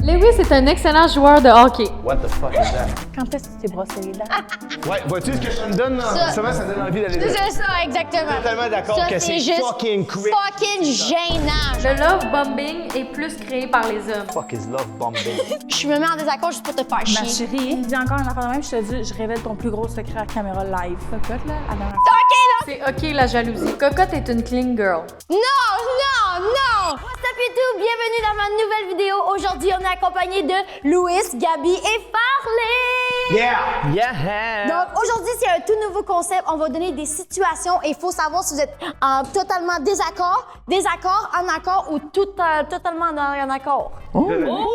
Lewis est un excellent joueur de hockey. What the fuck is that? Quand est-ce que tu t'es brossé les dents? Ouais, vois-tu ce que ça me donne? Ça donne envie d'aller là. C'est ça, exactement. Je suis tellement d'accord Ça, que c'est juste fucking cringe. fucking gênant. Le love bombing est plus créé par les hommes. Fuck is love bombing. Je me mets en désaccord juste pour te faire Ma chier. chérie, dis encore une affaire de même, je te dis, je révèle ton plus gros secret à caméra live. Cocotte, là, à la dernière fois. C'est OK la jalousie. Cocotte est une clean girl. Non, non, non! What's up YouTube? Bienvenue dans ma nouvelle vidéo. Aujourd'hui, on est accompagné de Louis, Gabi et Farley. Yeah! Yeah! Donc aujourd'hui, c'est un tout nouveau concept. On va donner des situations et il faut savoir si vous êtes en totalement désaccord, en accord ou totalement en accord. Totalement.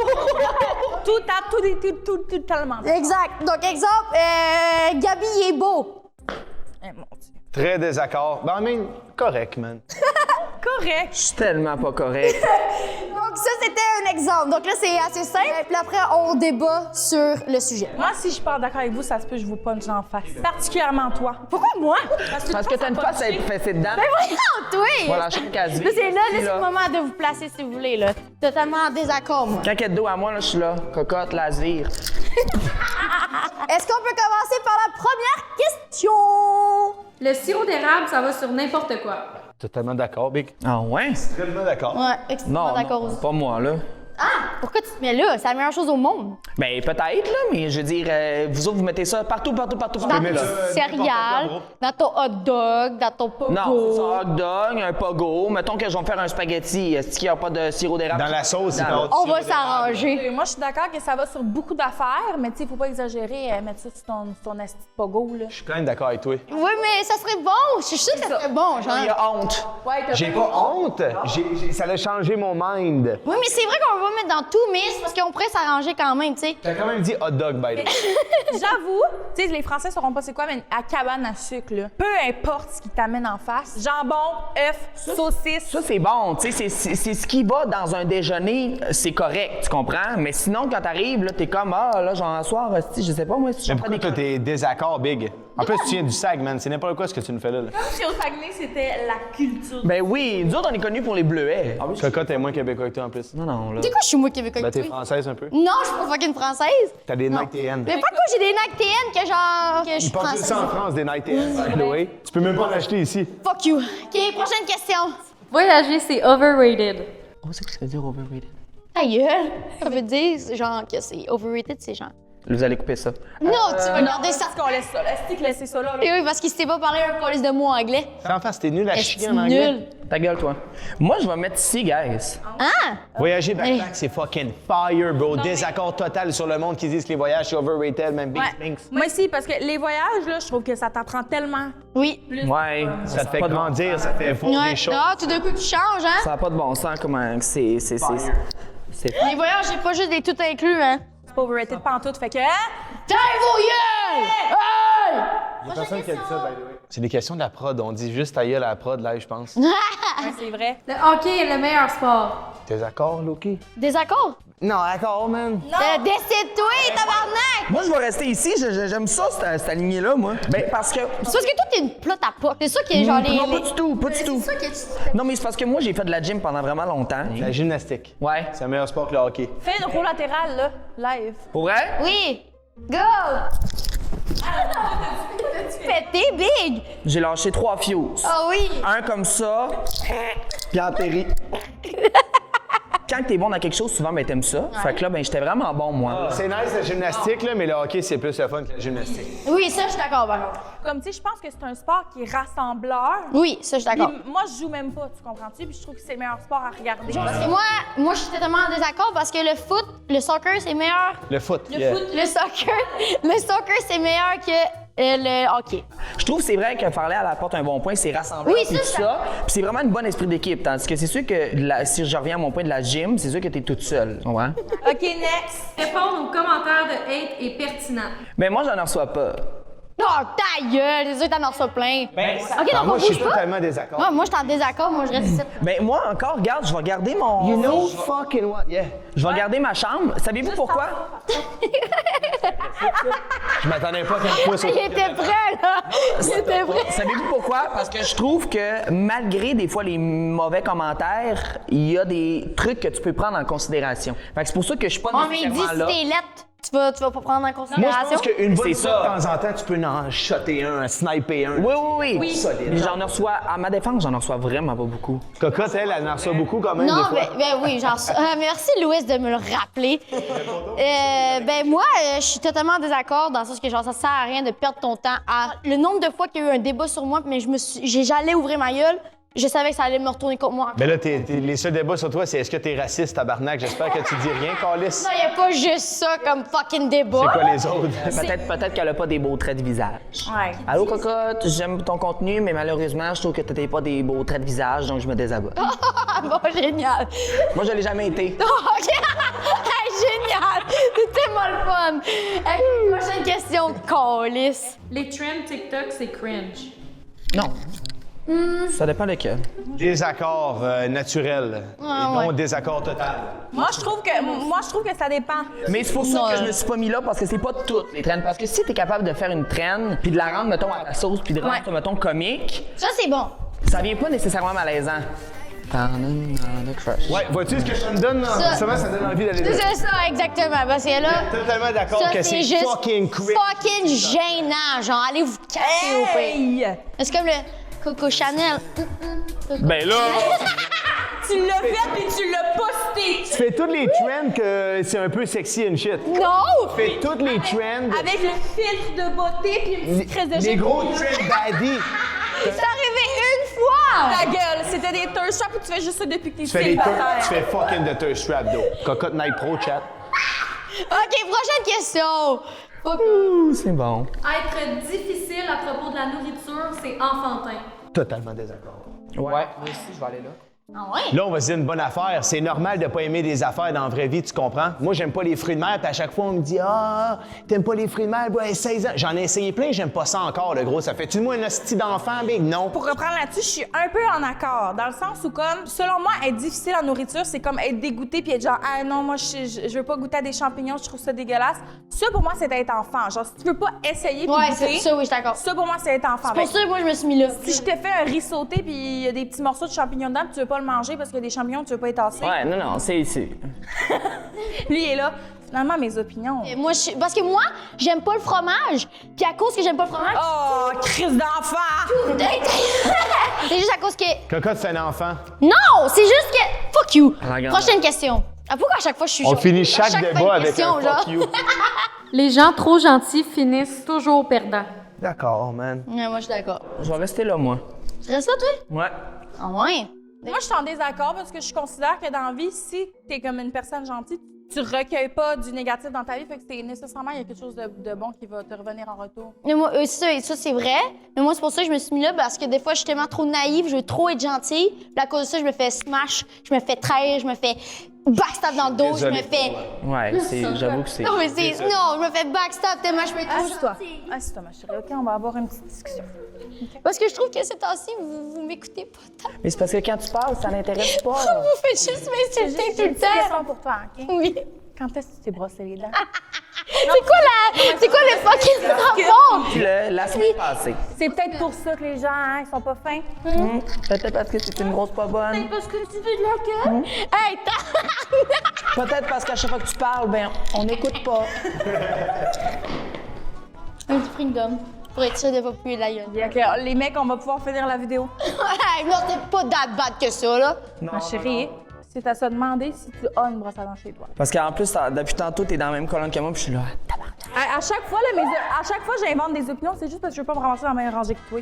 Exact. Donc exemple, Gabi il est beau. Eh, mon Dieu. Très désaccord. Ben, mais correct, man. Correct. Je suis tellement pas correct. Donc ça, c'était un exemple. Donc là, c'est assez simple. Puis après, on débat sur le sujet. Moi, si je pars d'accord avec vous, ça se peut que je vous punch en face. Particulièrement toi. Pourquoi moi? Parce que t'as une face à être fessée dedans. Voyons, toi! Voilà, je suis quasi. Là, c'est le moment de vous placer si vous voulez, là. Totalement en désaccord, moi. Quand elle est de dos à moi, là, je suis là. Cocotte, Lazire. Est-ce qu'on peut commencer par la première question? Le sirop d'érable, ça va sur n'importe quoi. Totalement d'accord, Big. Ah ouais? Totalement d'accord. Ouais, extrêmement Non, d'accord non, aussi. pas moi, là. Ah! Pourquoi tu te mets là? C'est la meilleure chose au monde. Ben, peut-être, là, mais je veux dire, vous autres, vous mettez ça partout. Dans mais tes là, céréales, dans ton hot dog, dans ton pogo. Non, c'est un hot dog, un pogo. Mettons que je vais me faire un spaghetti. Est-ce qu'il n'y a pas de sirop d'érable? Dans la sauce, c'est Dans- pas On va s'arranger. Moi, je suis d'accord que ça va sur beaucoup d'affaires, mais tu sais, faut pas exagérer, mettre ça sur ton asti de pogo, là. Je suis quand même d'accord avec toi. Oui, mais ça serait bon. Je suis sûre que ça serait bon, Il y genre. a honte. J'ai pas honte. Ça a changé mon mind. Oui, mais c'est vrai qu'on va pas mettre dans tout, mais c'est parce qu'on pourrait s'arranger quand même, tu sais. T'as quand même dit hot dog, by the way. J'avoue, tu sais, les Français sauront pas c'est quoi, mais à cabane à sucre, là, peu importe ce qui t'amène en face, jambon, œuf, saucisse. Ça, c'est bon. Tu sais, c'est ce qui va dans un déjeuner, c'est correct, tu comprends? Mais sinon, quand t'arrives, là, t'es comme, ah, là, genre, un soir, je sais pas, moi, si je Mais prends pourquoi des toi, t'es désaccord, Big? En plus, tu viens du SAG, man. C'est n'importe quoi ce que tu nous fais là. Comme si au Saguenay, c'était la culture. Ben oui, nous autres, on est connus pour les bleuets. Cocotte est moins québécois que toi en plus. Non, là. Tu sais quoi, je suis moi québécois Ben, avec t'es toi? française un peu. Non, je suis pas fucking française. T'as des Nike TN. Mais pourquoi j'ai des Nike TN que genre. que je suis Ils portent française? ça en France, des Nike TN, by the way. Tu peux même pas en acheter ici. Fuck you. OK, prochaine question. Voyager, c'est overrated. Oh, c'est quoi ça veut dire overrated? Ta gueule. Ça veut dire, genre, que c'est overrated, c'est genre. Vous allez couper ça. Non, tu vas garder ça. Est-ce qu'on laisse ça? Est-ce que laisser ça là? Et oui, parce qu'il s'était pas parlé un colis de mots anglais. En face, t'es nul à chier en C'est anglais. nul. Ta gueule, toi. Moi, je vais mettre ici, guys. Ah! Voyager backpack, c'est fucking fire, bro. Désaccord total sur le monde qui disent que les voyages, c'est overrated, même Big Spinks. Moi aussi, parce que les voyages, là, je trouve que ça t'apprend tellement. Oui. Ouais. Ça te fait pas de- grandir, ça te fait voir Ouais. des choses. Ah, tout d'un coup, tu changes, hein? Ça n'a pas de bon sens, comment c'est. Les voyages, c'est pas juste des tout inclus, hein? C'est pas overrated pantoute, fait que... Hein? T'as vos yeux! Hey! Il y a personne qui a dit ça, by the way. C'est des questions de la prod. On dit juste ta gueule à la prod, là, je pense. Ouais, c'est vrai. Le hockey est le meilleur sport. T'es d'accord, Loki? Désaccord? Non, d'accord, man. Décide-toi, tabarnak! Moi, je vais rester ici. J'aime ça, cette alignée-là, moi. Ben, parce que. C'est parce que toi, t'es une plotte à poc. C'est ça qui est genre les. Non, pas du tout, pas du tout. C'est ça que tu. Non, mais c'est parce que moi, j'ai fait de la gym pendant vraiment longtemps. La gymnastique. Ouais. C'est un meilleur sport que le hockey. Fais une roue latérale, là, live. Pour vrai? Oui! Go! Tu pété, big! J'ai lâché 3 fuse. Ah oui! Un comme ça, puis atterri. Quand t'es bon dans quelque chose, souvent, ben, t'aimes ça. Fait que là, ben, j'étais vraiment bon, moi. C'est nice la gymnastique, là, mais le hockey, c'est plus le fun que la gymnastique. Oui, ça, je suis d'accord, par contre. Comme, tu sais, je pense que c'est un sport qui est rassembleur. Oui, ça, je suis Puis d'accord. moi, je joue même pas, tu comprends-tu? Puis je trouve que c'est le meilleur sport à regarder. Et moi, je suis totalement en désaccord parce que le foot, le soccer, c'est meilleur. Le foot. Le soccer, c'est meilleur que le hockey. Je trouve que c'est vrai que Farley, elle apporte un bon point, c'est rassembleur Oui, puis ça, tout je- ça. Puis c'est vraiment un bon esprit d'équipe. Tandis que c'est sûr que si je reviens à mon point de la gym, c'est sûr que t'es toute seule. Tu comprends? OK, next. Répondre aux commentaires de hate est pertinent. Mais moi, j'en reçois pas. Oh, ta gueule! C'est sûr que t'en reçois plein. OK, donc moi, on je suis bouge pas? totalement désaccord. Ouais, moi, je suis en désaccord. Moi, je reste ici. Ben moi encore, regarde, je vais regarder mon. You know fucking what? Yeah. Je vais regarder ma chambre. Savez-vous pourquoi? Je m'attendais pas qu'elle pousse au... Il était prêt, là! Il était prêt. Savez-vous pourquoi? Parce que je trouve que malgré des fois les mauvais commentaires, il y a des trucs que tu peux prendre en considération. Fait que c'est pour ça que je suis pas Oh, mais il dit nécessairement si là. t'es lettre, tu vas pas prendre en Moi, considération. je pense qu'une bonne C'est fois ça. de temps en temps, tu peux en shotter un, sniper un. Oui. Solide. Mais j'en reçois, à ma défense, j'en reçois vraiment pas beaucoup. Cocotte, elle en reçoit beaucoup quand même, Non, des fois. ben oui, genre ça. Merci, Louis, de me le rappeler. Ben moi, je suis totalement en désaccord dans le sens que genre, ça sert à rien de perdre ton temps. Le nombre de fois qu'il y a eu un débat sur moi, mais j'allais ouvrir ma gueule, je savais que ça allait me retourner contre moi. Mais là, les seuls débats sur toi, c'est est-ce que t'es raciste, tabarnak? J'espère que tu dis rien, Calice. Non, il n'y a pas juste ça comme fucking débat. C'est quoi les autres? Peut-être qu'elle a pas des beaux traits de visage. Ouais. Allô, Cocotte, j'aime ton contenu, mais malheureusement, je trouve que t'as pas des beaux traits de visage, donc je me désabonne. Bon, génial. Moi, je l'ai jamais été. OK. Hey, génial. C'est tellement le fun. Hey, prochaine question, Calice. Les trends TikTok, c'est cringe. Non. Ça dépend lequel. Désaccord naturel et non ouais. désaccord total. Moi, je trouve que ça dépend. Mais c'est pour ça que je me suis pas mis là, parce que c'est pas toutes les traînes. Parce que si t'es capable de faire une traîne, puis de la rendre, mettons, à la sauce, puis de rendre ça, mettons, comique, Ça, c'est bon. ça vient pas nécessairement malaisant. Ouais, vois-tu ce que je te donne? Justement, ça donne envie d'aller C'est ça, exactement. Parce que là, Totalement d'accord ça, que c'est c'est juste fucking cringe. fucking gênant. Genre, allez vous casser au pire. Hey! C'est comme le Coco Chanel. Ben là! Tu l'as fait et tu l'as posté. Tu fais toutes les trends que c'est un peu sexy and shit. Non! Tu fais toutes les trends. Avec le filtre de beauté puis une petite crèse de Les cheveux. gros trends baddie. C'est arrivé une fois! Ta gueule, c'était des thirst traps ou tu fais juste ça depuis que t'es Tu fais des célibataire? tu fais fucking de thirst trap, though. Cocotte Night Pro chat. OK, prochaine question. C'est bon. Être difficile à propos de la nourriture, c'est enfantin. Totalement désaccord. Ouais. Moi aussi, je vais aller là. Ah ouais? Là, on va se dire une bonne affaire. C'est normal de pas aimer des affaires dans la vraie vie, tu comprends? Moi, j'aime pas les fruits de mer, puis à chaque fois, on me dit « Ah, t'aimes pas les fruits de mer? Ouais, 16 ans. » J'en ai essayé plein, j'aime pas ça encore, le gros. Ça fait-tu de moi un hostie d'enfant, big? Non. Pour reprendre là-dessus, je suis un peu en accord. Dans le sens où, comme, selon moi, être difficile en nourriture, c'est comme être dégoûté puis être genre, ah non, moi, je veux pas goûter à des champignons, je trouve ça dégueulasse. Ça, pour moi, c'est être enfant. Genre, si tu veux pas essayer puis Ouais, goûter, c'est ça, oui, je suis d'accord. ça, pour moi, c'est être enfant. C'est pour ça que moi, je me suis mis là. Si je te fais un riz sauté puis il y a des petits morceaux de champignons dedans puis tu veux pas le manger parce qu'il y a des champignons que tu veux pas étasser, Ouais, non, c'est. lui, il est là. Finalement, mes opinions. Et moi, parce que moi, j'aime pas le fromage. Puis à cause que j'aime pas le fromage, Oh, crise d'enfant! c'est juste à cause que... Cocotte, c'est un enfant. Non, c'est juste que... Fuck you. Regarde. Prochaine question. Ah, pourquoi à chaque fois je suis On genre- finit à chaque fin de débat avec question, un genre? fuck you. Les gens trop gentils finissent toujours perdants. D'accord, man. Ouais, moi, je suis d'accord. Je vais rester là, moi. Tu restes là, toi? Ouais. Ah ouais? Moi, je suis en désaccord parce que je considère que dans la vie, si t'es comme une personne gentille, tu recueilles pas du négatif dans ta vie, fait que c'est nécessairement, il y a quelque chose de bon qui va te revenir en retour. Mais moi, ça c'est vrai. Mais moi, c'est pour ça que je me suis mis là, parce que des fois, je suis tellement trop naïve, je veux trop être gentille. Puis à cause de ça, je me fais smash, je me fais trahir, je me fais backstab dans le dos, Désolé. je me fais... Ouais, j'avoue que c'est. Non, mais c'est... Non, je me fais backstab tellement je me trouve Assis-toi. gentille. Assis-toi, ma chérie. OK, on va avoir une petite discussion. Parce que je trouve que ces temps-ci, vous m'écoutez pas tant. Mais c'est parce que quand tu parles, ça n'intéresse pas. Vous faites juste m'insulter tout J'ai une le petite question temps. pour toi, OK? Oui. Quand est-ce que tu t'es brossé les dents? C'est quoi le fucking rapport? La semaine passée. C'est peut-être pour ça que les gens, ils sont pas fins. Peut-être parce que c'est une grosse pas bonne. Parce que tu veux de la gueule? Hey, Peut-être parce qu'à chaque fois que tu parles, ben, on n'écoute pas. un petit freedom. Pour être sûr de pas puer la gueule. OK, les mecs, on va pouvoir finir la vidéo. Hey, non, c'est pas that bad que ça, là. Non, Ma chérie, c'est à se demander si tu as une brosse à dents chez toi. Parce qu'en plus, depuis tantôt, t'es dans la même colonne que moi, puis je suis là. Tabarnak. À chaque fois, là, à chaque fois, j'invente des opinions, c'est juste parce que je veux pas me ramasser dans la même rangée que toi.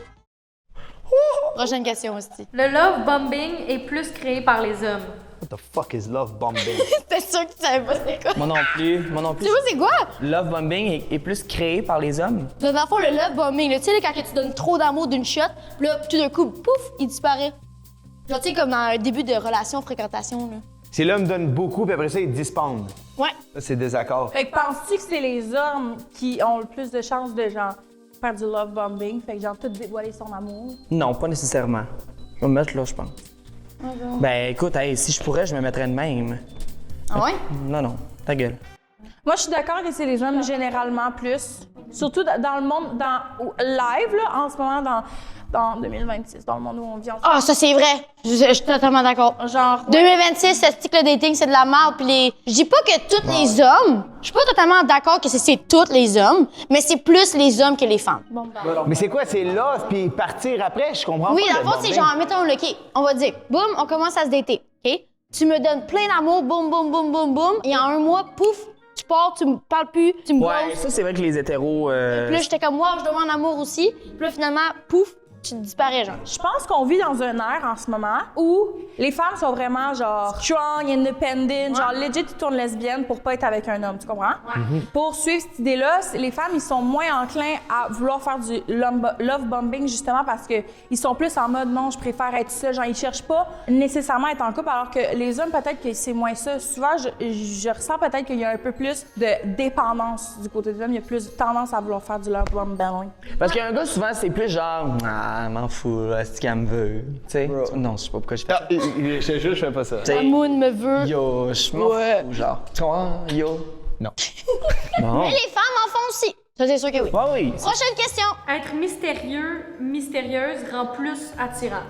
Prochaine question aussi. Le love bombing est plus créé par les hommes. What the fuck is love bombing? T'es sûr que tu savais pas c'est quoi? Moi non plus. Tu vois, c'est quoi? Love bombing est plus créé par les hommes. Dans le fond, le love bombing, là, tu sais, là, quand tu donnes trop d'amour d'une shot, puis là, tout d'un coup, pouf, il disparaît. Genre, tu sais, comme dans un début de relation, fréquentation, là. Si l'homme donne beaucoup, puis après ça, il dispande. Ouais. Ça, c'est désaccord. Fait que penses-tu que c'est les hommes qui ont le plus de chances de genre faire du love bombing, fait que genre tout dévoiler son amour. Non, pas nécessairement. Je vais me mettre là, je pense. Ben écoute, hey, si je pourrais, je me mettrais de même. Ah ouais? Non, ta gueule. Moi, je suis d'accord que c'est les hommes généralement plus. Surtout dans le monde, live, là, en ce moment, dans 2026, dans le monde où on vit. Ah, ça, c'est vrai. Je suis totalement d'accord. Genre, 2026, ça se dit que le dating, c'est de la merde. Puis je dis pas que tous les hommes, je suis pas totalement d'accord que c'est tous les hommes, mais c'est plus les hommes que les femmes. Mais c'est quoi? C'est love puis partir après? Je comprends Oui, pas. dans le fond, c'est genre, mettons, OK, on va dire, boum, on commence à se dater, OK? Tu me donnes plein d'amour, boum, boum, boum, boum, boum, et en un mois, pouf, tu pars, tu me parles plus, tu me Ouais, brosses. ça, c'est vrai que les hétéros. Puis là, j'étais comme, moi, je demande amour aussi. Puis là, finalement, pouf, tu disparais, genre. je pense qu'on vit dans un ère en ce moment où les femmes sont vraiment genre strong, independent, genre legit, ils tournent lesbienne pour pas être avec un homme, tu comprends? Pour suivre cette idée-là, les femmes, ils sont moins enclins à vouloir faire du love bombing justement parce que ils sont plus en mode non, je préfère être seule, genre ils cherchent pas nécessairement à être en couple, alors que les hommes, peut-être que c'est moins ça. Souvent, je ressens peut-être qu'il y a un peu plus de dépendance du côté des hommes, il y a plus tendance à vouloir faire du love bombing. Parce qu'un gars, souvent, c'est plus genre. Ah, m'en fous, là, est-ce qu'elle me veut? Tu sais? Non, je sais pas pourquoi je fais ça. Je te jure, je fais pas ça. T'sais, Moon me veut. Yo, je m'en fous, genre. Tu comprends? Yo. Non. Bon. Mais les femmes en font aussi. Ça, c'est sûr que oui. Ouais, oui. Prochaine question. Être mystérieuse rend plus attirant.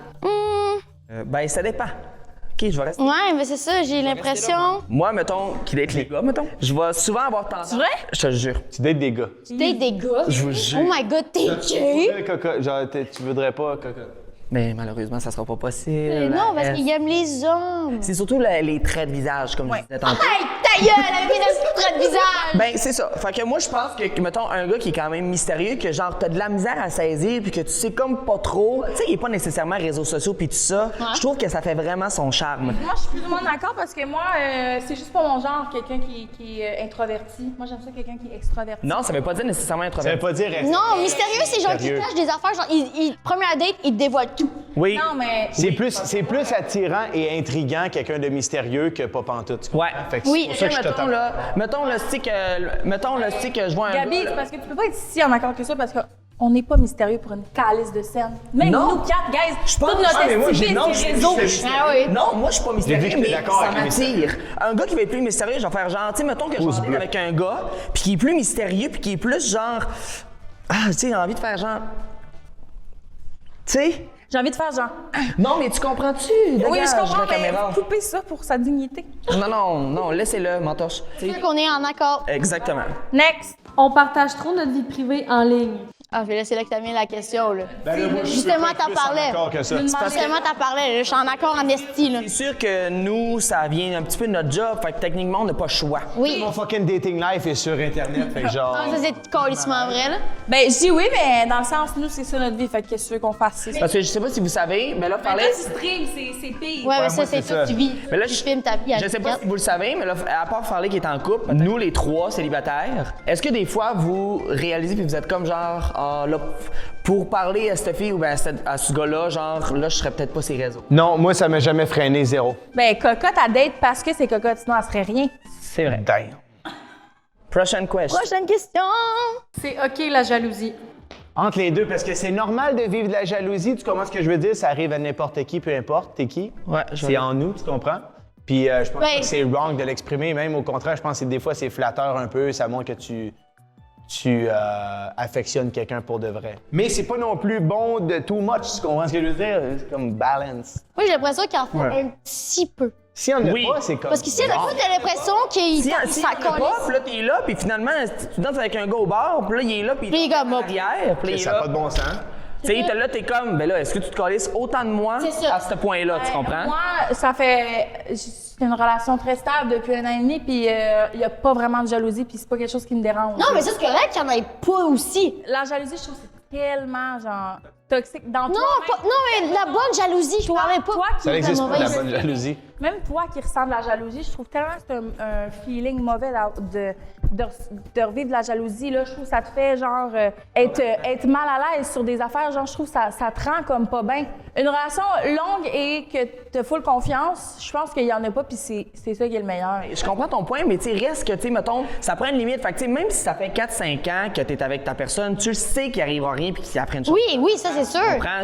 Ben, ça dépend. OK, je vais rester. Ouais, mais c'est ça, j'ai l'impression. Moi, mettons, qui date les gars, mettons, je vais souvent avoir tendance. C'est vrai? Je te le jure. Tu dates des gars. Tu dates des gars. Je vous jure. Oh my god, t'es gay? Coca, genre, tu voudrais pas, Coca. Mais malheureusement, ça sera pas possible. Non, parce qu'il aime les hommes. C'est surtout les traits de visage, comme je disais tantôt. Hey, ta gueule avec les traits de visage! Ben, c'est ça. Fait que moi, je pense que, mettons, un gars qui est quand même mystérieux, que genre, t'as de la misère à saisir, puis que tu sais comme pas trop. Tu sais, il est pas nécessairement réseaux sociaux, puis tout ça. Je trouve que ça fait vraiment son charme. Moi, je suis plus ou moins d'accord parce que moi, c'est juste pas mon genre, quelqu'un qui est introverti. Moi, j'aime ça, quelqu'un qui est extraverti. Non, ça veut pas dire nécessairement Ça introverti. veut pas dire rester. Non, mystérieux, c'est genre qui Mystérieux. cache des affaires. Genre, première date, il te dévoile tout. Oui. Non, mais. C'est plus attirant et intriguant quelqu'un de mystérieux que pas pantoute. tu comprends? Ouais. Fait que c'est Oui. pour ça que je suis totalement... Mettons le stick que je vois un Gabi, gars, c'est parce que tu peux pas être si en accord que ça parce qu'on n'est pas mystérieux pour une calice de scène. Même Non. nous quatre, guys, pense- toute notre Ah, mais moi, estivité, non, c'est je- réseau. je- Ah oui. Non, moi, je suis pas mystérieux, J'ai dit que j'étais mais d'accord ça avec m'attire. Un gars qui va être plus mystérieux, je vais faire genre, tu sais, mettons que je vais en date avec un gars, puis qui est plus mystérieux, puis qui est plus genre... Ah, tu sais, j'ai envie de faire genre... Tu sais? J'ai envie de faire genre. Non, mais tu comprends-tu? Oui, Dégage je comprends, la caméra. mais couper ça pour sa dignité. Non, laissez-le, m'entorche. Tu sais? C'est qu'on est en accord. Exactement. Next. On partage trop notre vie privée en ligne. Ah, je vais laisser là que t'as mis la question, là. Ben moi, je Justement, peux pas être t'en plus en parlais. accord que ça. Justement, t'en parlais, là. Je suis en accord en esti, là. C'est sûr que nous, ça vient un petit peu de notre job, fait que techniquement, on n'a pas le choix. Oui. Mon fucking dating life est sur Internet, fait que genre... Ah, ça, c'est calissement vrai, là. Ben, je dis oui, mais dans le sens, nous, c'est ça notre vie. Fait que qu'est-ce que tu veux qu'on fasse? C'est ça. Parce que je sais pas si vous savez, mais là, Ben, parler... là, tu streams, c'est pire. Ouais, mais moi, ça, c'est c'est ça que ça. tu vis. Mais là, tu filmes ta vie à Je sais pas 24. si vous le savez, mais là, à part Farley qui est en couple, nous les trois célibataires, est-ce que des fois vous réalisez puis vous êtes comme genre, ah là, pour parler à cette fille ou bien à ce gars-là, genre là, je serais peut-être pas ses réseaux. Non, moi, ça m'a jamais freiné, zéro. Ben, cocotte à date parce que c'est cocotte, sinon elle serait rien. C'est vrai. Damn. Prochaine question. Prochaine question. C'est OK la jalousie. Entre les deux, parce que c'est normal de vivre de la jalousie, tu comprends ce que je veux dire? Ça arrive à n'importe qui, peu importe, t'es qui. Ouais, je C'est en nous, tu comprends? Puis je pense Ouais. pas que c'est wrong de l'exprimer, même au contraire, je pense que des fois c'est flatteur un peu, ça montre que tu affectionnes quelqu'un pour de vrai. Mais c'est pas non plus bon de too much, tu comprends ce que je veux dire? C'est comme balance. Moi, j'ai l'impression qu'il en faut un petit peu. Si on n'a Oui. pas, c'est comme... Parce qu'ici, à la fois, t'as l'impression qu'il Si s'en on pas, puis là, t'es là, puis finalement, tu danses avec un gars au bar, puis là, il est là, puis Puis il est comme, en arrière, puis il est Ça n'a là. pas de bon sens. Tu sais, là, t'es comme, ben là, est-ce que tu te calisses autant de moi C'est ça. à ce point-là, tu comprends? Moi, ça fait. C'est une relation très stable depuis 1 an et demi, puis il n'y a pas vraiment de jalousie, puis c'est pas quelque chose qui me dérange. Non, mais ça, c'est correct qu'il n'y en ait pas aussi. La jalousie, je trouve que c'est tellement, genre. toxique dans Non, toi. non, mais la bonne jalousie, je parlais pas. Toi qui Ça n'existe pas, la mauvaise. bonne jalousie. Même toi qui ressens de la jalousie, je trouve tellement que c'est un feeling mauvais de revivre de la jalousie. Là. Je trouve que ça te fait genre être mal à l'aise sur des affaires. Genre, je trouve que ça te rend comme pas bien. Une relation longue et que t'as full confiance, je pense qu'il y en a pas, puis c'est ça qui est le meilleur. Je comprends ton point, mais tu sais, reste que, tu sais, mettons, ça prend une limite. Fait que, tu sais, même si ça fait 4-5 ans que tu es avec ta personne, tu sais qu'il arrivera rien puis qu'il apprend une chose. Oui, ça, c'est sûr.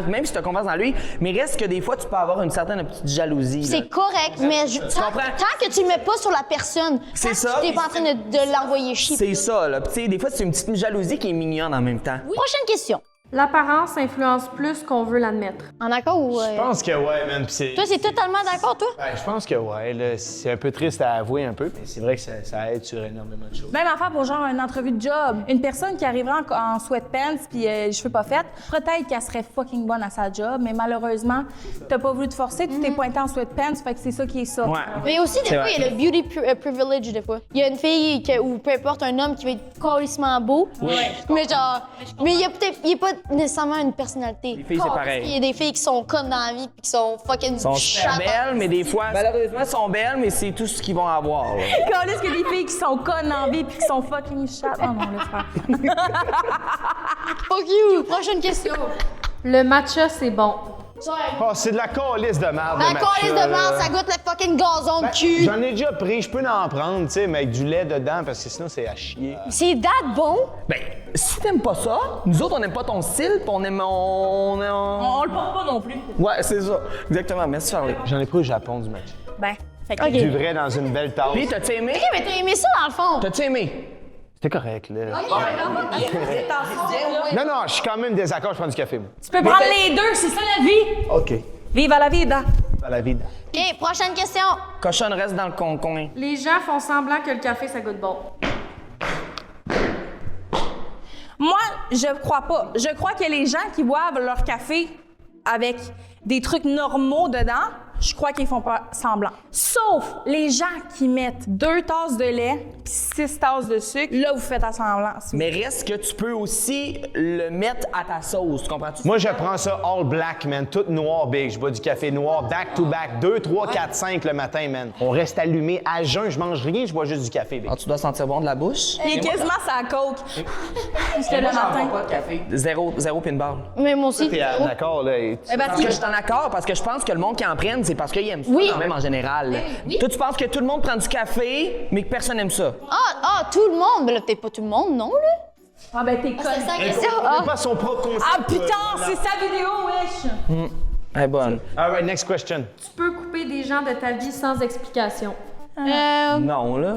Même si tu as confiance dans lui, mais reste que des fois, tu peux avoir une certaine petite jalousie. là. C'est correct, mais tant que tu le mets pas sur la personne, C'est tant ça. que tu n'es pas en train de l'envoyer chier. C'est ça, là. Puis, tu sais, des fois, c'est une petite jalousie qui est mignonne en même temps. Prochaine question. L'apparence influence plus qu'on veut l'admettre. En accord ou... Je pense que ouais, man. Puis c'est... Toi, c'est totalement d'accord, toi? Ben, je pense que ouais, là, c'est un peu triste à avouer un peu, mais c'est vrai que ça aide sur énormément de choses. Même affaire pour genre une entrevue de job. Une personne qui arriverait en sweatpants puis cheveux pas faits, peut-être qu'elle serait fucking bonne à sa job, mais malheureusement, t'as pas voulu te forcer, tu t'es pointé en sweatpants, fait que c'est ça qui est ça. Ouais. Mais aussi, des C'est fois, vrai. il y a le beauty privilege, des fois. Il y a une fille ou peu importe, un homme qui va être carrément beau. Mais genre... Mais il y a pas nécessairement une personnalité. Les filles, c'est pareil. Il y a des filles qui sont connes dans la vie puis qui sont fucking Elles sont super belles, mais des fois, malheureusement, elles sont belles, mais c'est tout ce qu'ils vont avoir. là. Quand est-ce qu'il y a des filles qui sont connes en vie puis qui sont fucking chattes? Oh non, laisse faire. Fuck you! Prochaine question. Le matcha, c'est bon. Oh, c'est de la calice de merde. La le matcha, calice de là. merde, ça goûte le fucking gazon de cul. J'en ai déjà pris, je peux en prendre, tu sais, mais avec du lait dedans, parce que sinon, c'est à chier. C'est date bon. Ben, si t'aimes pas ça, nous autres, on n'aime pas ton style, pis on aime. On le porte pas non plus. Ouais, c'est ça. Exactement. Merci, Charlie. J'en ai pris au Japon du matcha. Ben, fait que... Ok. Du vrai dans une belle tasse. Puis, t'as-tu aimé? Ok, mais t'as aimé ça dans le fond. T'as-tu aimé? C'était correct, là. Non, je suis quand même désaccord, je prends du café, moi. Tu peux prendre les deux, c'est ça la vie. OK. Vive à la vida. À la vie. Ok, prochaine question. Cochonne reste dans le coin. Les gens font semblant que le café, ça goûte bon. Moi, je crois pas. Je crois que les gens qui boivent leur café avec des trucs normaux dedans, je crois qu'ils font pas semblant. Sauf les gens qui mettent 2 tasses de lait puis 6 tasses de sucre, là, vous faites à semblant. Mais reste que tu peux aussi le mettre à ta sauce, tu comprends-tu? Moi, je prends ça all black, man. Tout noir, big. Je bois du café noir, back to back. 2, 3, 4, 5 le matin, man. On reste allumé. À jeun, je mange rien, je bois juste du café, big. Ah, tu dois sentir bon de la bouche? Il est quasiment sa coke. C'était le matin. Pas de café. Zéro pinball. Mais moi aussi. T'es d'accord, là? Eh ben, Parce que je suis en accord, parce que je pense que le monde qui en prenne, c'est parce qu'ils aiment ça Oui. quand même en général. oui. Toi, tu penses que tout le monde prend du café, mais que personne n'aime ça? Tout le monde. Ben là, peut-être pas tout le monde, non, là? Ah ben, t'es C'est conne. ça la question. C'est pas son propre concept. Ah putain, c'est sa vidéo, wesh! Elle est bonne. All right, next question. Tu peux couper des gens de ta vie sans explication. Non, là.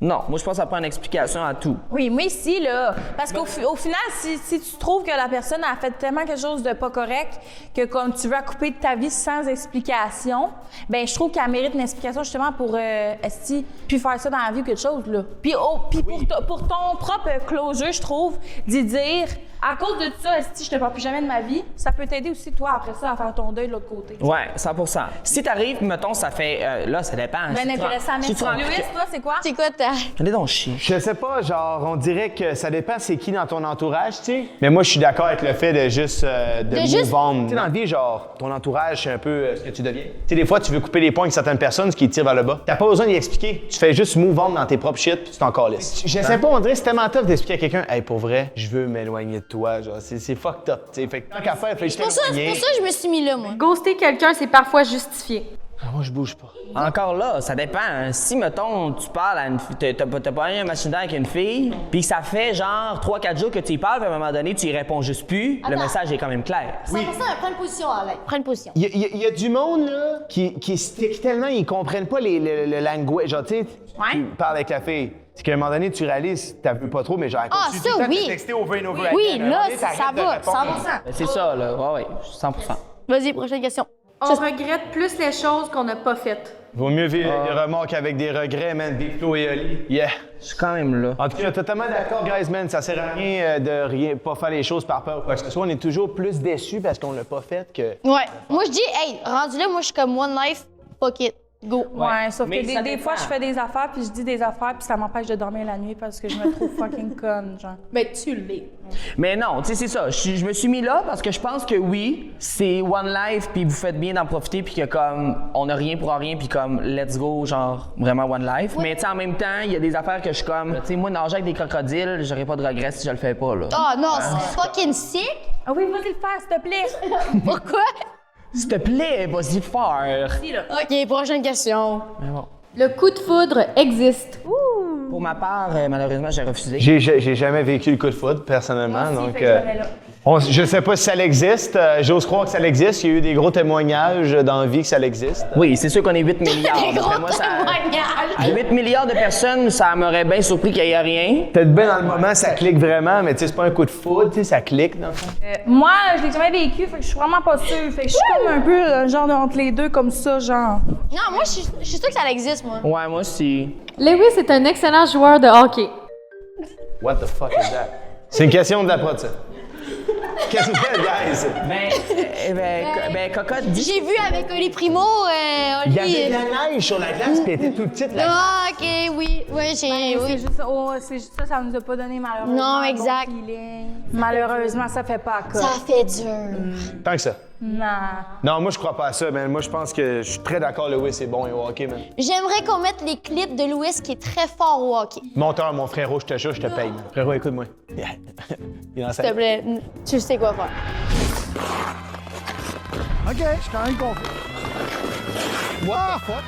Non, moi, je pense que ça prend une explication à tout. Oui, moi ici, là. Parce qu'au au final, si tu trouves que la personne a fait tellement quelque chose de pas correct que comme tu veux la couper de ta vie sans explication, ben je trouve qu'elle mérite une explication justement pour puis faire ça dans la vie ou quelque chose, là. Puis pour ton propre closure, je trouve, d'y dire à cause de ça, esti, je te parle plus jamais de ma vie, ça peut t'aider aussi, toi, après ça, à faire ton deuil de l'autre côté. Ouais, 100%. Si t'arrives, mettons, ça fait. Là, ça dépend. Ben intéressant, Si tu merci. Louis, toi, c'est quoi? C'est quoi ta... Allez donc chier. Je sais pas, genre, on dirait que ça dépend c'est qui dans ton entourage, tu sais. Mais moi, je suis d'accord avec le fait de juste juste- move on. Tu sais, dans la vie, genre, ton entourage, c'est un peu ce que tu deviens. Tu sais, des fois, tu veux couper les points avec certaines personnes, ce qui te tire vers le bas. T'as pas besoin d'y expliquer. Tu fais juste move on dans tes propres shit, puis tu t'en calisses. Je sais pas, on dirait que c'est tellement tough d'expliquer à quelqu'un, hey, pour vrai, je veux m'éloigner de toi, genre, c'est fucked up, tu sais. Fait que tant qu'à faire, fais juste C'est pour ça que je me suis mis là, moi. Ghoster quelqu'un, c'est parfois justifié. Ah, moi, je bouge pas. Encore là, ça dépend. Hein. Si, mettons, tu parles à une fille, t'as pas eu un machine d'air avec une fille, puis que ça fait genre 3-4 jours que tu y parles, puis à un moment donné, tu y réponds juste plus, le Attends. message est quand même clair. 100%, prends une position, Alex. Prends une position. Il y a du monde, là, qui stick tellement, ils comprennent pas le language. Genre, tu sais, tu parles avec la fille. C'est qu'à un moment donné, tu réalises, t'as vu pas trop, mais genre, Ah, tu ça, tout le temps oui. te texter over and over Oui, again. À un là, moment donné, ça t'arrêtes de va, répondre. 100%. C'est ça, là. Ouais, 100%. Vas-y, prochaine question. On regrette plus les choses qu'on n'a pas faites. Vaut mieux vivre des remords qu'avec des regrets, man. Big Flo et Oli. Yeah. Je suis quand même là. En tout cas, totalement d'accord, guys, man. Ça sert à rien de pas faire les choses par peur ou quoi que ce soit. On est toujours plus déçus parce qu'on l'a pas fait que. Ouais. Moi, je dis, hey, rendu là, moi, je suis comme One Life, fuck it. Go. Ouais, sauf Mais que ça des fois, dépend. je fais des affaires, puis je dis des affaires, puis ça m'empêche de dormir la nuit parce que je me trouve fucking conne, genre. Ben, tu l'es. Mais non, tu sais, c'est ça. Je me suis mis là parce que je pense que oui, c'est one life, puis vous faites bien d'en profiter, puis que comme, on a rien pour rien, puis comme, let's go, genre, vraiment one life. Mais tu sais, en même temps, il y a des affaires que je suis comme, tu sais, moi, nager avec des crocodiles, j'aurais pas de regrets si je le fais pas, là. Ah non, c'est fucking sick. Ah oui, vas-y le faire, s'il te plaît. Pourquoi? S'il te plaît, vas-y faire. OK, prochaine question. Mais bon. Le coup de foudre existe. Pour ma part, malheureusement, j'ai refusé. J'ai jamais vécu le coup de foudre, personnellement. Donc, je sais pas si ça existe. J'ose croire que ça existe. Il y a eu des gros témoignages dans la vie que ça existe. Oui, c'est sûr qu'on est 8 milliards. Des D'après gros moi, ça- témoignages. À 8 milliards de personnes, ça m'aurait bien surpris qu'il n'y ait rien. Peut-être bien dans le moment, ça clique vraiment, mais tu sais, c'est pas un coup de foudre, tu sais, ça clique dans le fond. Moi, je l'ai jamais vécu, fait que je suis vraiment pas sûre. Fait que je suis comme un peu genre entre les deux, comme ça, genre. Non, moi, je suis sûre que ça existe, moi. Ouais, moi aussi. Lewis est un excellent joueur de hockey. What the fuck is that? C'est une question de la prod, ça. Qu'est-ce que vous faites, guys? Ben, Cocotte, dis. J'ai vu avec Oli Primo, Il y avait Oli. de la neige sur la glace, puis elle était toute petite, là. Ah, OK, oui. Oui, C'est oui. juste, c'est juste ça, ça nous a pas donné malheureusement. Non, un bon exact. feeling. Malheureusement, ça fait pas Ça quoi. fait dur. Tant que ça. Non. Non, moi, je crois pas à ça, man. Moi, je pense que je suis très d'accord, Lewis est bon au hockey, man. J'aimerais qu'on mette les clips de Louis qui est très fort au hockey. Monteur, mon frérot, je te jure, je te paye, man. Frérot, écoute-moi. Il est dans sa... S'il te plaît, tu sais quoi faire. OK, je suis quand même confiant. What the fuck?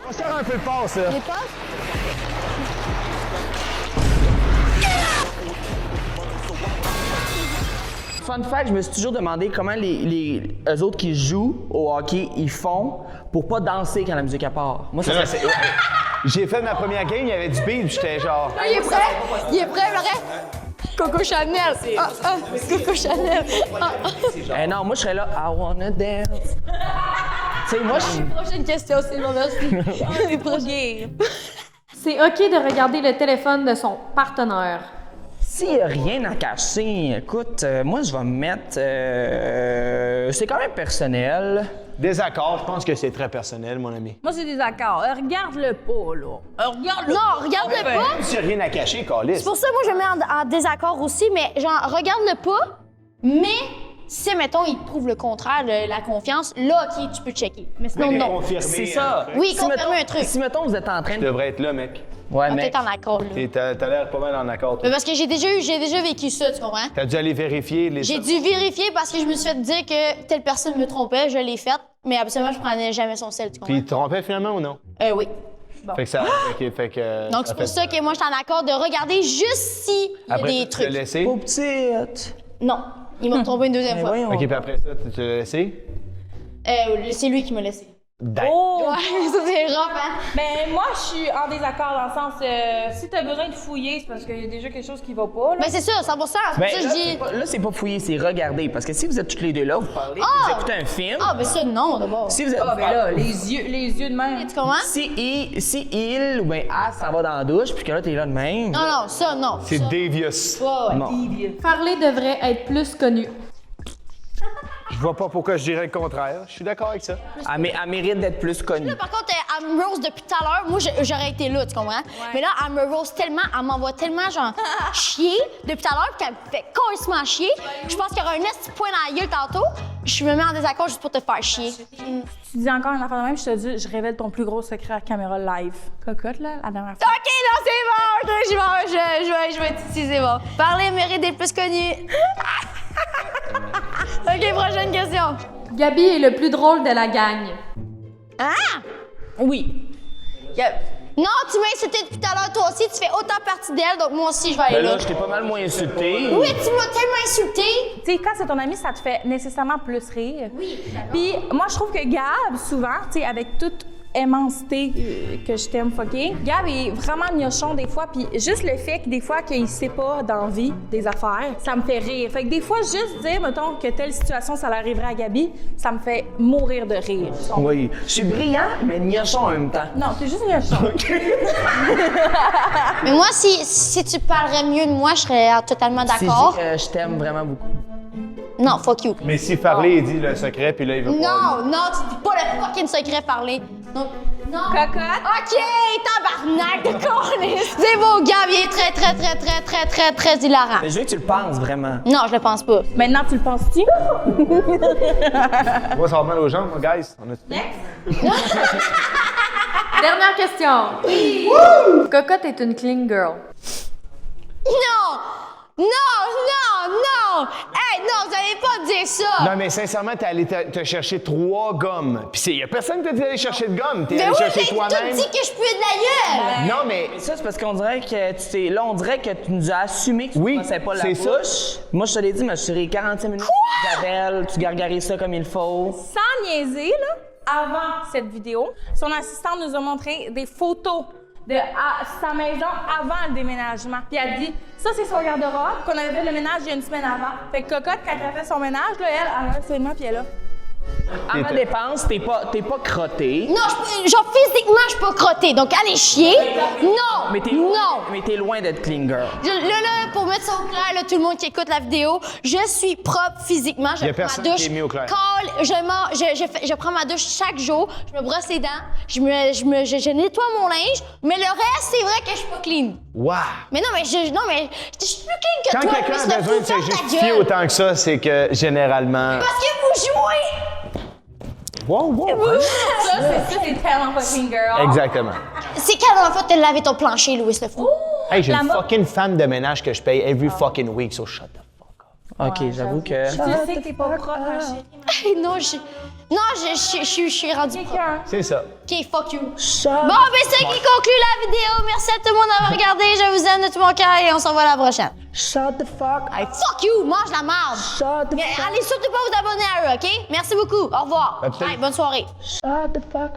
On sort un peu de passe, là. Les passes? Fun fact, je me suis toujours demandé comment eux autres qui jouent au hockey, ils font pour pas danser quand la musique à part. Moi, ça Non, serait- c'est- J'ai fait ma première game, il y avait du beat, puis j'étais genre... Il est prêt? Il est prêt, vrai? Coco Chanel. Coco Chanel. Eh non, moi, je serais là, I wanna dance. Tu sais, moi, je... Prochaine question, c'est bon, merci. Prochaine. C'est OK de regarder le téléphone de son partenaire. S'il n'y a rien à cacher, écoute, moi, je vais me mettre... c'est quand même personnel. Désaccord, je pense que c'est très personnel, mon ami. Moi, c'est des accords. Regarde-le pas, là. Regarde-le. Non, regarde-le pas. Si rien à cacher, Calis. C'est pour ça, moi, je me mets en désaccord aussi, mais genre, regarde-le pas, mais si, mettons, il te prouve le contraire, la confiance, là, OK, tu peux checker. Mais sinon, non. Confirmer, C'est ça. Oui, Si, confirmer mettons- un truc. Si, mettons, vous êtes en train Tu de... devrais être là, mec. Ouais, On est mec. peut-être en accord, là. T'as l'air pas mal en accord, toi. Mais parce que j'ai déjà vécu ça, tu comprends? T'as dû aller vérifier les... J'ai dû vérifier parce que je me suis fait dire que telle personne me trompait, je l'ai faite, mais absolument, je prenais jamais son sel, tu comprends? Puis il te trompait finalement ou non? Oui. Fait que ça... fait que, Donc, c'est pour ça que moi, je suis en accord de regarder juste s'il y a Après, des tu l'as trucs. laissé? Oh, petite. Non, il m'a trompé une deuxième fois. voyons. OK, puis après ça, tu l'as laissé? C'est lui qui m'a laissé. Oh! Ouais, ça c'est rough, hein? Ben, moi, je suis en désaccord dans le sens, si t'as besoin de fouiller, c'est parce qu'il y a déjà quelque chose qui va pas, là. Ben c'est ça, 100%. C'est pour ça Ben, que je là, dis... c'est pas fouiller, c'est regarder. Parce que si vous êtes toutes les deux là, vous parlez, vous écoutez un film. Ah, ben ça, non, d'abord. Si vous êtes... Ah, ben là, les yeux de même. Tu comprends? Si il ou ben elle s'en va dans la douche, puis que là, t'es là de même. Non, non, ça, non. C'est ça. devious. Ouais, ouais. Bon. Farley devrait être plus connu. Je vois pas pourquoi je dirais le contraire. Je suis d'accord avec ça. Elle mérite d'être plus connue. Là, par contre, elle me rose depuis tout à l'heure. Moi, j'aurais été là, tu comprends? Mais là, elle me rose tellement, elle m'envoie tellement, genre, chier depuis tout à l'heure, puis qu'elle me fait complètement chier. Je pense qu'il y aura un petit point dans la gueule tantôt. Je me mets en désaccord juste pour te faire chier. Tu dis encore une affaire de même, je te dis, je révèle ton plus gros secret à caméra live. Cocotte, là, la dernière fois. OK, non, c'est bon. OK, je vais être ici, c'est bon. Parler mérite d'être plus connu. OK, prochaine question. Gabi est le plus drôle de la gang. Ah! Oui. Non, tu m'as insulté depuis tout à l'heure, toi aussi. Tu fais autant partie d'elle, donc moi aussi, je vais aller Ben là. là, je t'ai pas mal moins insulté. Oui, tu m'as tellement insulté. Tu sais, quand c'est ton ami, ça te fait nécessairement plus rire. Oui. Puis moi, je trouve que Gab, souvent, tu sais, avec tout immensité que je t'aime fucké. Gab est vraiment gnochon des fois, puis juste le fait que des fois qu'il sait pas d'envie des affaires, ça me fait rire. Fait que des fois, juste dire, mettons, que telle situation, ça l'arriverait à Gabi, ça me fait mourir de rire. Oui. Je suis brillant, mais gnochon en même temps. Non, t'es juste gnochon. Mais moi, si tu parlerais mieux de moi, je serais totalement Si d'accord. je dis que je t'aime vraiment beaucoup. Non, fuck you. Mais si Farley, il dit le secret, puis là, il veut pas. Non, tu dis pas le fucking secret parler. Donc, non. Cocotte. OK, tabarnak de conneries. C'est beau, Gab, il est très hilarant. Mais je veux que tu le penses vraiment. Non, je le pense pas. Maintenant, tu le penses-tu? Moi, ça va mal aux jambes, moi, guys. On a... Dernière question. Cocotte est une clean girl. Non! Hey, non, vous allez pas dire ça! Non, mais sincèrement, t'es allé te chercher 3 gommes. Puis il y a personne qui t'a dit d'aller chercher de gomme. T'es Mais allé oui, chercher mais toi-même. tu dis que je pue de la gueule! Non, mais... Mais ça, c'est parce qu'on dirait que tu t'es. Là, on dirait que tu nous as assumé que tu Oui, ne passais pas la c'est bouche. ça. Moi, je te l'ai dit, mais je suis 45 minutes d'Isabelle, tu gargaris ça comme il faut. Sans niaiser, là, avant cette vidéo, son assistante nous a montré des photos de sa maison avant le déménagement. Puis elle dit, ça, c'est son garde-robe qu'on avait fait le ménage il y a une semaine avant. Fait que Cocotte, quand elle a fait son ménage, là, elle a un seulement, puis elle a. À ma dépense, t'es pas crotté. Non, genre physiquement, je suis pas crottée, donc allez chier! Non! Mais t'es Non! loin d'être clean girl. Là, pour mettre ça au clair, là, tout le monde qui écoute la vidéo, je suis propre physiquement. Je Y a prends personne ma douche, qui est mis au clair. je prends ma douche chaque jour, je me brosse les dents, je nettoie mon linge, mais le reste, c'est vrai que je suis pas clean. Wow! Mais non, mais je suis plus clean que Quand toi. quelqu'un Louis, a besoin de se ferme ta justifier gueule. autant que ça, c'est que généralement... Parce que vous jouez! Wow! Ça, c'est tellement pas clean girl. Exactement. C'est quand la dernière fois que t'as lavé ton plancher, Louis le fou? Hey, j'ai La une mo- fucking femme de ménage que je paye every fucking week, so shut the fuck up. OK, j'avoue que. Tu sais que t'es pas propre, ma chérie. Non, je suis rendue propre. C'est ça. OK, fuck you. Bon, ben c'est ça qui conclut la vidéo. Merci à tout le monde d'avoir regardé. Je vous aime de tout mon cœur et on se revoit la prochaine. Shut the fuck. Hey, fuck you, mange la marde. Shut the Mais allez surtout pas vous abonner à eux, OK? Merci beaucoup. Au revoir. Ben, peut-être- Hey, bonne soirée. Shut the fuck.